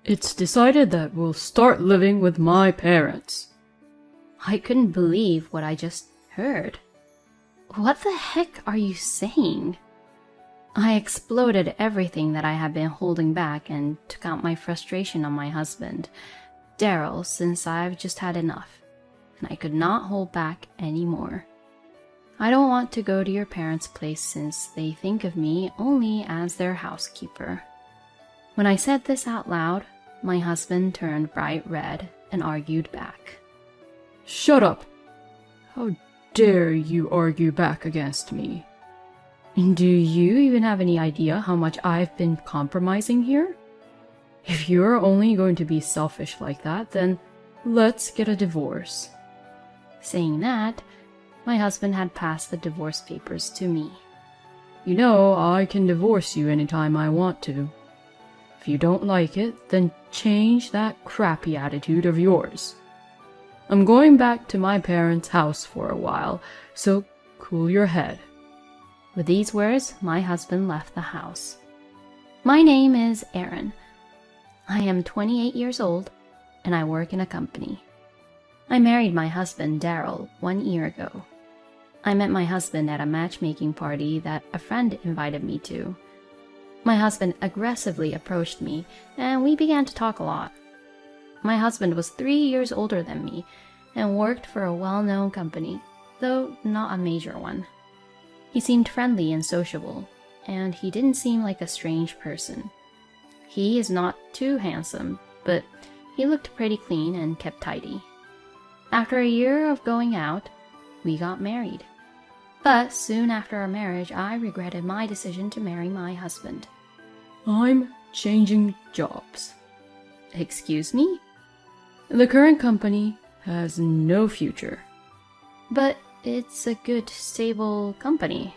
It's decided that we'll start living with my parents. I couldn't believe what I just heard. What the heck are you saying? I exploded everything that I had been holding back and took out my frustration on my husband, Daryl, since I've just had enough, and I could not hold back anymore. I don't want to go to your parents' place since they think of me only as their housekeeper. When I said this out loud, my husband turned bright red and argued back. Shut up! How dare you argue back against me? Do you even have any idea how much I've been compromising here? If you're only going to be selfish like that, then let's get a divorce. Saying that, my husband had passed the divorce papers to me. You know, I can divorce you anytime I want to. If you don't like it, then change that crappy attitude of yours. I'm going back to my parents' house for a while, so cool your head. With these words, my husband left the house. My name is Aaron. I am 28 years old, and I work in a company. I married my husband, Daryl, 1 year ago. I met my husband at a matchmaking party that a friend invited me to. My husband aggressively approached me, and we began to talk a lot. My husband was 3 years older than me and worked for a well-known company, though not a major one. He seemed friendly and sociable, and he didn't seem like a strange person. He is not too handsome, but he looked pretty clean and kept tidy. After a year of going out, we got married. But soon after our marriage, I regretted my decision to marry my husband. I'm changing jobs. Excuse me? The current company has no future. But it's a good, stable company,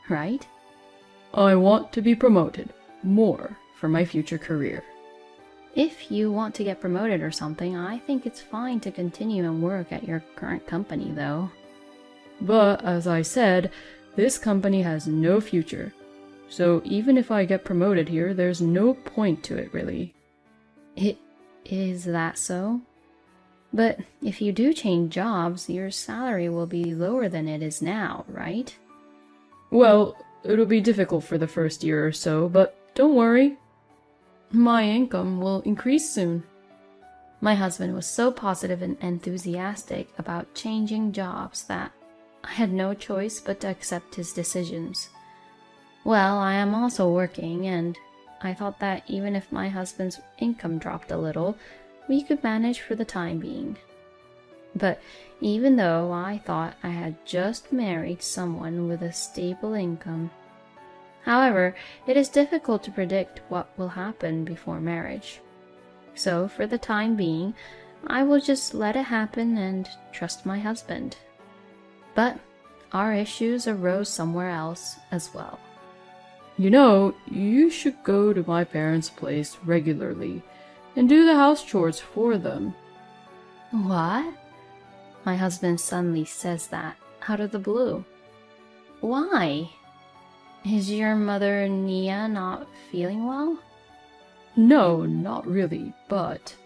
right? I want to be promoted more for my future career. If you want to get promoted or something, I think it's fine to continue and work at your current company, though. But, as I said, this company has no future. So even if I get promoted here, there's no point to it, really. Is that so? But if you do change jobs, your salary will be lower than it is now, right? Well, it'll be difficult for the first year or so, but don't worry. My income will increase soon. My husband was so positive and enthusiastic about changing jobs that I had no choice but to accept his decisions. Well, I am also working, and I thought that even if my husband's income dropped a little, we could manage for the time being. But even though I thought I had just married someone with a stable income, however, it is difficult to predict what will happen before marriage. So for the time being, I will just let it happen and trust my husband. But our issues arose somewhere else as well. You know, you should go to my parents' place regularly and do the house chores for them. What? My husband suddenly says that out of the blue. Why? Is your mother, Nia, not feeling well? No, not really, but...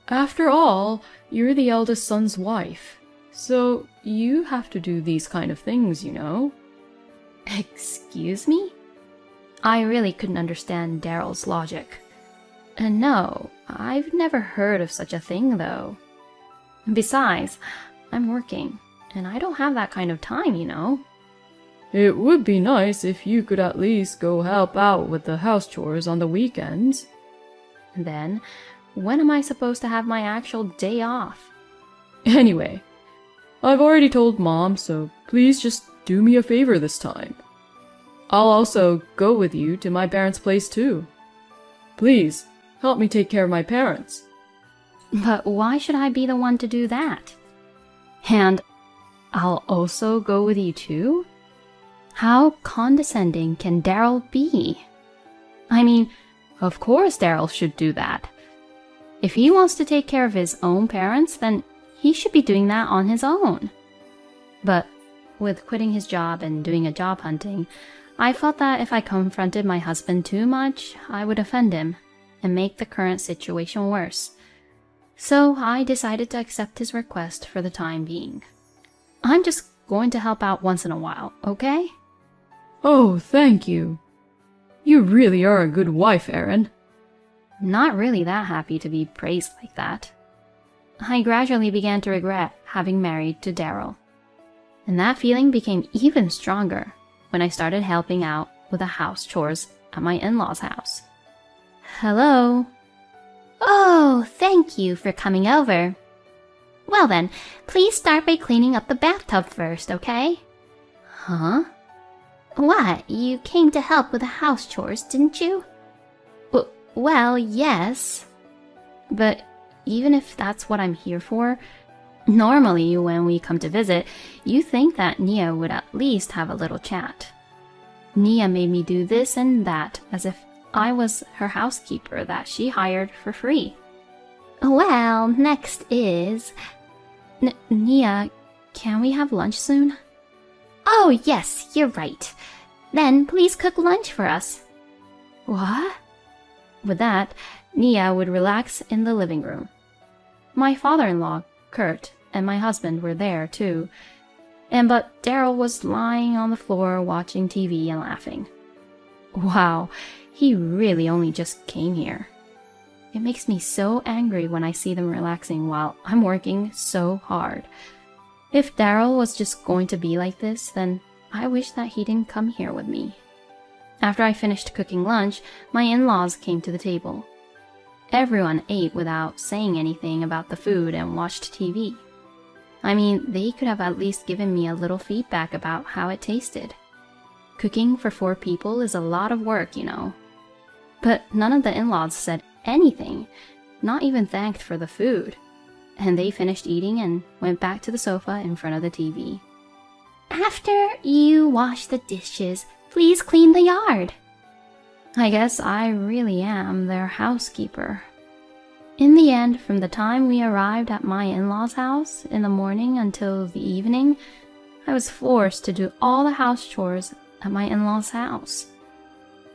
After all, you're the eldest son's wife, so you have to do these kind of things, you know? Excuse me? I really couldn't understand Daryl's logic. And no, I've never heard of such a thing, though. Besides, I'm working, and I don't have that kind of time, you know. It would be nice if you could at least go help out with the house chores on the weekends. Then, when am I supposed to have my actual day off? Anyway, I've already told Mom, so please just do me a favor this time. I'll also go with you to my parents' place too. Please, help me take care of my parents. But why should I be the one to do that? And I'll also go with you too? How condescending can Daryl be? I mean, of course Daryl should do that. If he wants to take care of his own parents, then he should be doing that on his own. But with quitting his job and doing a job hunting, I felt that if I confronted my husband too much, I would offend him. and make the current situation worse. So I decided to accept his request for the time being. I'm just going to help out once in a while, okay? Oh, thank you. You really are a good wife, Erin. Not really that happy to be praised like that. I gradually began to regret having married to Daryl. And that feeling became even stronger when I started helping out with the house chores at my in-laws' house. Hello? Oh, thank you for coming over. Well then, please start by cleaning up the bathtub first, okay? Huh? What? You came to help with the house chores, didn't you? Well, yes. But even if that's what I'm here for, normally when we come to visit, you think that Nia would at least have a little chat. Nia made me do this and that as if I was her housekeeper that she hired for free. Well, next is... Nia, can we have lunch soon? Oh, yes, you're right. Then please cook lunch for us. What? With that, Nia would relax in the living room. My father-in-law, Kurt, and my husband were there too, but Daryl was lying on the floor watching TV and laughing. Wow, he really only just came here. It makes me so angry when I see them relaxing while I'm working so hard. If Daryl was just going to be like this, then I wish that he didn't come here with me. After I finished cooking lunch, my in-laws came to the table. Everyone ate without saying anything about the food and watched TV. I mean, they could have at least given me a little feedback about how it tasted. Cooking for 4 people is a lot of work, you know. But none of the in-laws said anything, not even thanked for the food. And they finished eating and went back to the sofa in front of the TV. After you wash the dishes, please clean the yard. I guess I really am their housekeeper. In the end, from the time we arrived at my in-laws' house in the morning until the evening, I was forced to do all the house chores at my in-laws' house.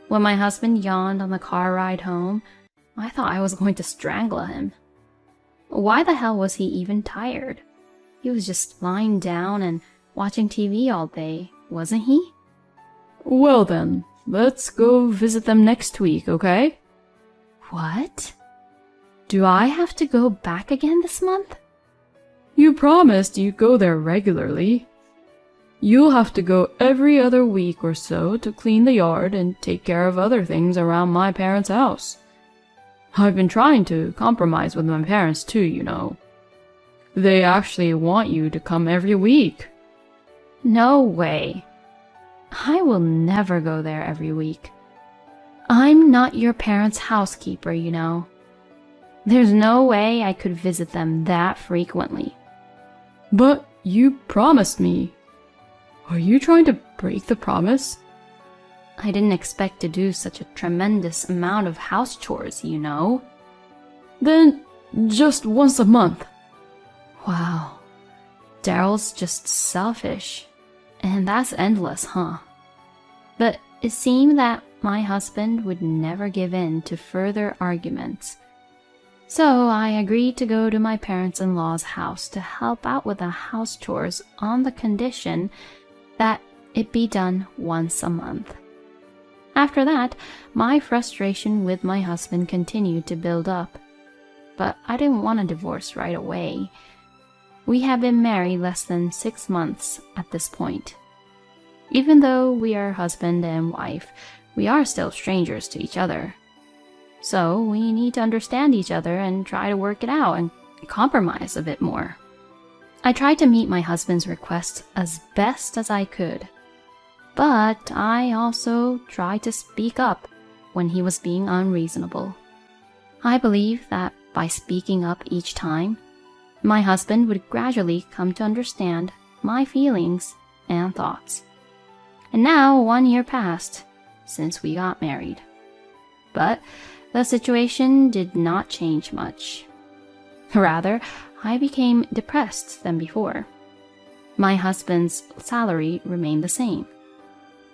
When my husband yawned on the car ride home, I thought I was going to strangle him. Why the hell was he even tired? He was just lying down and watching TV all day, wasn't he? Well then, let's go visit them next week, okay? What? Do I have to go back again this month? You promised you'd go there regularly. You'll have to go every other week or so to clean the yard and take care of other things around my parents' house. I've been trying to compromise with my parents too, you know. They actually want you to come every week. No way. I will never go there every week. I'm not your parents' housekeeper, you know. There's no way I could visit them that frequently. But you promised me. Are you trying to break the promise? I didn't expect to do such a tremendous amount of house chores, you know. Then just once a month. Wow. Daryl's just selfish. And that's endless, huh? But it seemed that my husband would never give in to further arguments. So I agreed to go to my parents-in-law's house to help out with the house chores on the condition that it be done once a month. After that, my frustration with my husband continued to build up. But I didn't want a divorce right away. We had been married less than 6 months at this point. Even though we are husband and wife, we are still strangers to each other. So we need to understand each other and try to work it out and compromise a bit more. I tried to meet my husband's requests as best as I could. But I also tried to speak up when he was being unreasonable. I believe that by speaking up each time, my husband would gradually come to understand my feelings and thoughts. And now 1 year passed since we got married. But the situation did not change much. Rather, I became depressed than before. My husband's salary remained the same,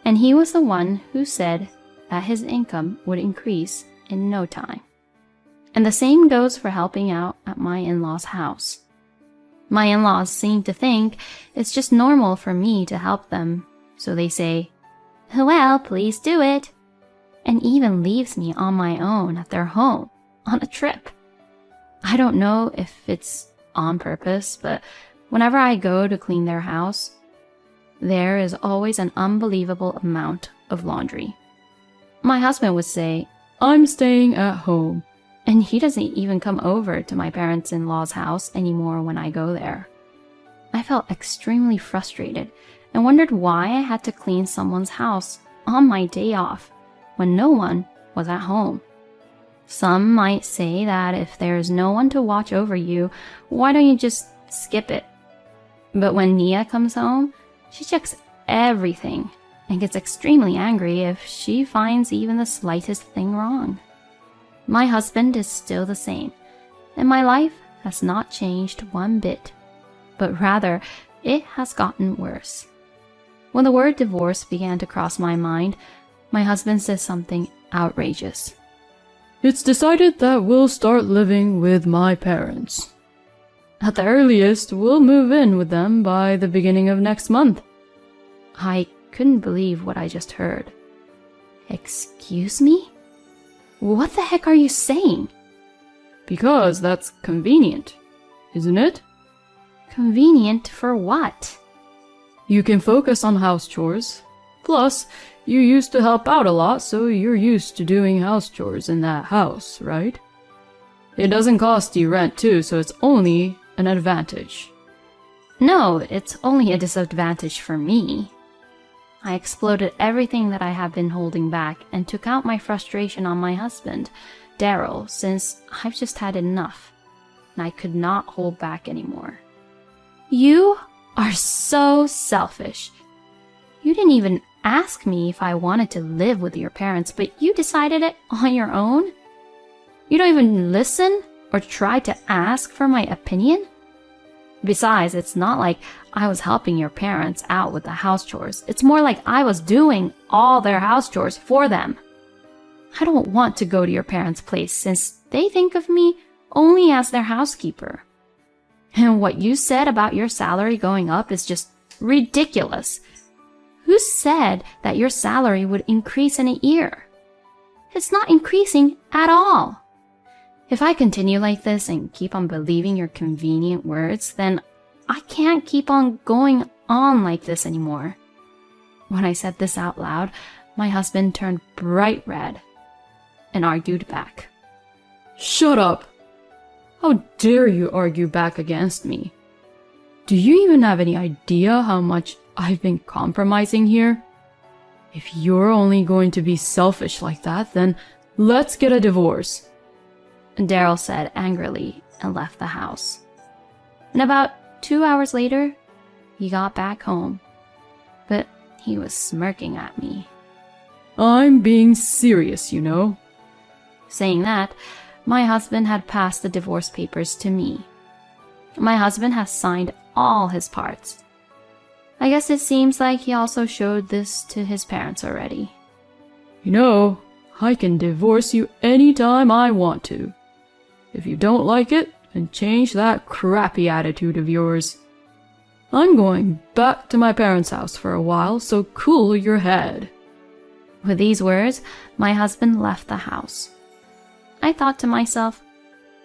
and he was the one who said that his income would increase in no time. And the same goes for helping out at my in-laws' house. My in-laws seem to think it's just normal for me to help them, so they say, "Well, please do it," and even leaves me on my own at their home on a trip. I don't know if it's on purpose, but whenever I go to clean their house, there is always an unbelievable amount of laundry. My husband would say, I'm staying at home. and he doesn't even come over to my parents-in-law's house anymore when I go there. I felt extremely frustrated and wondered why I had to clean someone's house on my day off when no one was at home. Some might say that if there's no one to watch over you, why don't you just skip it? But when Nia comes home, she checks everything and gets extremely angry if she finds even the slightest thing wrong. My husband is still the same, and my life has not changed one bit, but rather it has gotten worse. When the word divorce began to cross my mind, my husband said something outrageous. It's decided that we'll start living with my parents. At the earliest, we'll move in with them by the beginning of next month. I couldn't believe what I just heard. Excuse me? What the heck are you saying? Because that's convenient, isn't it? Convenient for what? You can focus on house chores. Plus, you used to help out a lot, so you're used to doing house chores in that house, right? It doesn't cost you rent too, so it's only an advantage. No, it's only a disadvantage for me. I exploded everything that I have been holding back and took out my frustration on my husband, Daryl, since I've just had enough, and I could not hold back anymore. You are so selfish. You didn't even ask me if I wanted to live with your parents, but you decided it on your own? You don't even listen or try to ask for my opinion? Besides, it's not like I was helping your parents out with the house chores. It's more like I was doing all their house chores for them. I don't want to go to your parents' place since they think of me only as their housekeeper. And what you said about your salary going up is just ridiculous. Who said that your salary would increase in a year? It's not increasing at all. If I continue like this and keep on believing your convenient words, then I can't keep on going on like this anymore. When I said this out loud, my husband turned bright red and argued back. Shut up! How dare you argue back against me? Do you even have any idea how much I've been compromising here? If you're only going to be selfish like that, then let's get a divorce. Daryl said angrily and left the house. And about 2 hours later, he got back home, but he was smirking at me. I'm being serious, you know. Saying that, my husband had passed the divorce papers to me. My husband has signed all his parts. I guess it seems like he also showed this to his parents already. You know, I can divorce you anytime I want to. If you don't like it, then change that crappy attitude of yours. I'm going back to my parents' house for a while, so cool your head. With these words, my husband left the house. I thought to myself,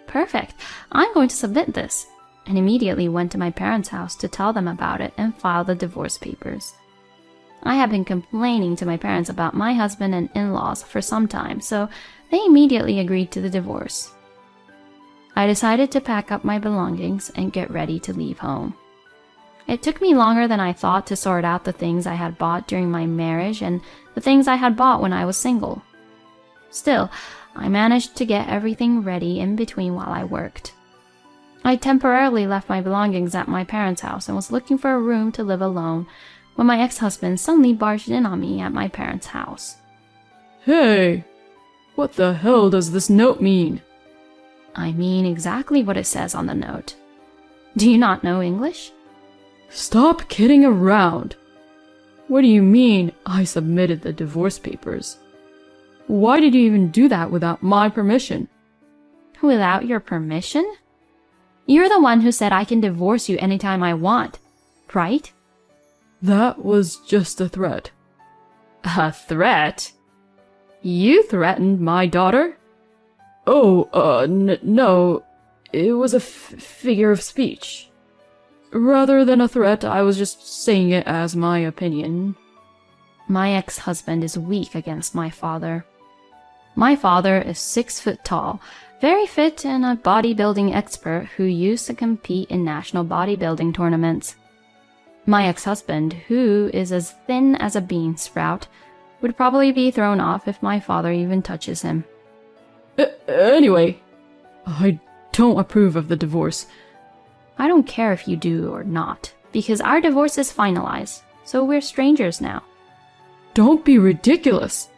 perfect, I'm going to submit this, and immediately went to my parents' house to tell them about it and file the divorce papers. I had been complaining to my parents about my husband and in-laws for some time, so they immediately agreed to the divorce. I decided to pack up my belongings and get ready to leave home. It took me longer than I thought to sort out the things I had bought during my marriage and the things I had bought when I was single. Still, I managed to get everything ready in between while I worked. I temporarily left my belongings at my parents' house and was looking for a room to live alone when my ex-husband suddenly barged in on me at my parents' house. Hey, what the hell does this note mean? I mean exactly what it says on the note. Do you not know English? Stop kidding around. What do you mean I submitted the divorce papers? Why did you even do that without my permission? Without your permission? You're the one who said I can divorce you anytime I want, right? That was just a threat. A threat? You threatened my daughter? Oh, no. It was a figure of speech. Rather than a threat, I was just saying it as my opinion. My ex-husband is weak against my father. My father is 6 foot tall, very fit and a bodybuilding expert who used to compete in national bodybuilding tournaments. My ex-husband, who is as thin as a bean sprout, would probably be thrown off if my father even touches him. Anyway, I don't approve of the divorce. I don't care if you do or not, because our divorce is finalized, so we're strangers now. Don't be ridiculous.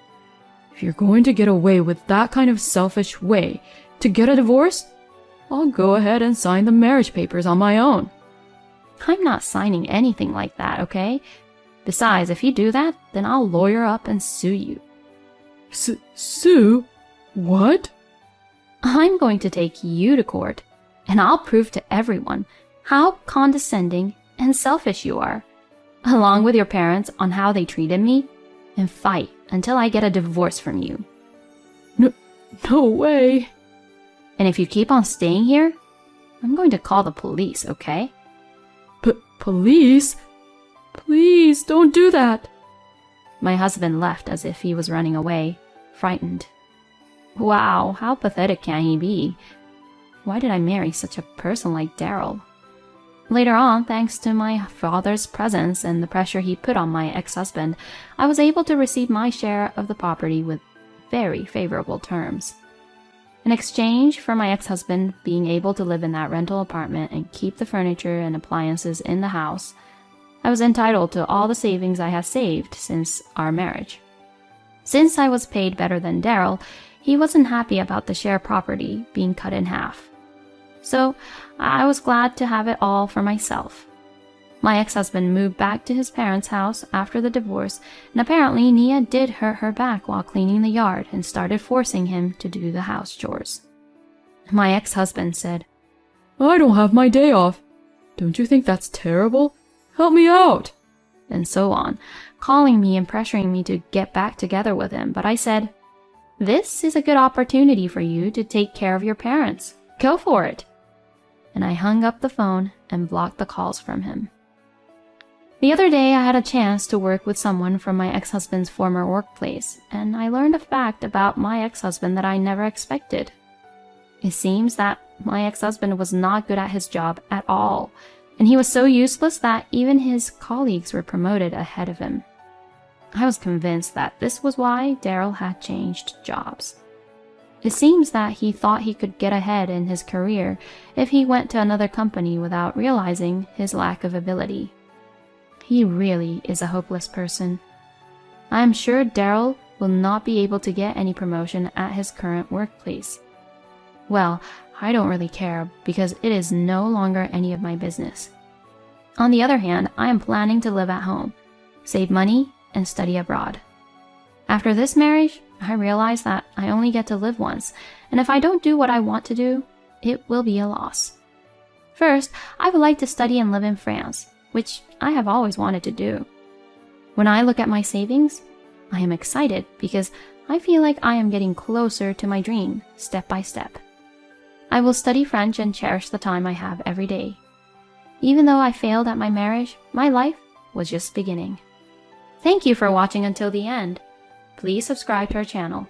If you're going to get away with that kind of selfish way to get a divorce, I'll go ahead and sign the marriage papers on my own. I'm not signing anything like that, okay? Besides, if you do that, then I'll lawyer up and sue you. Sue? What? I'm going to take you to court, and I'll prove to everyone how condescending and selfish you are, along with your parents on how they treated me, and fight until I get a divorce from you. No way. And if you keep on staying here, I'm going to call the police, okay? Police? Please, don't do that. My husband left as if he was running away, frightened. Wow, how pathetic can he be? Why did I marry such a person like Daryl? Later on, thanks to my father's presence and the pressure he put on my ex-husband, I was able to receive my share of the property with very favorable terms. In exchange for my ex-husband being able to live in that rental apartment and keep the furniture and appliances in the house, I was entitled to all the savings I had saved since our marriage. Since I was paid better than Daryl, he wasn't happy about the share property being cut in half. So I was glad to have it all for myself. My ex-husband moved back to his parents' house after the divorce, and apparently Nia did hurt her back while cleaning the yard and started forcing him to do the house chores. My ex-husband said, I don't have my day off. Don't you think that's terrible? Help me out. And so on, calling me and pressuring me to get back together with him, but I said, this is a good opportunity for you to take care of your parents. Go for it. And I hung up the phone and blocked the calls from him. The other day, I had a chance to work with someone from my ex-husband's former workplace, and I learned a fact about my ex-husband that I never expected. It seems that my ex-husband was not good at his job at all, and he was so useless that even his colleagues were promoted ahead of him. I was convinced that this was why Daryl had changed jobs. It seems that he thought he could get ahead in his career if he went to another company without realizing his lack of ability. He really is a hopeless person. I am sure Daryl will not be able to get any promotion at his current workplace. Well, I don't really care because it is no longer any of my business. On the other hand, I am planning to live at home, save money, and study abroad. After this marriage, I realize that I only get to live once, and if I don't do what I want to do, it will be a loss. First, I would like to study and live in France, which I have always wanted to do. When I look at my savings, I am excited because I feel like I am getting closer to my dream, step by step. I will study French and cherish the time I have every day. Even though I failed at my marriage, my life was just beginning. Thank you for watching until the end. Please subscribe to our channel.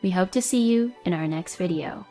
We hope to see you in our next video.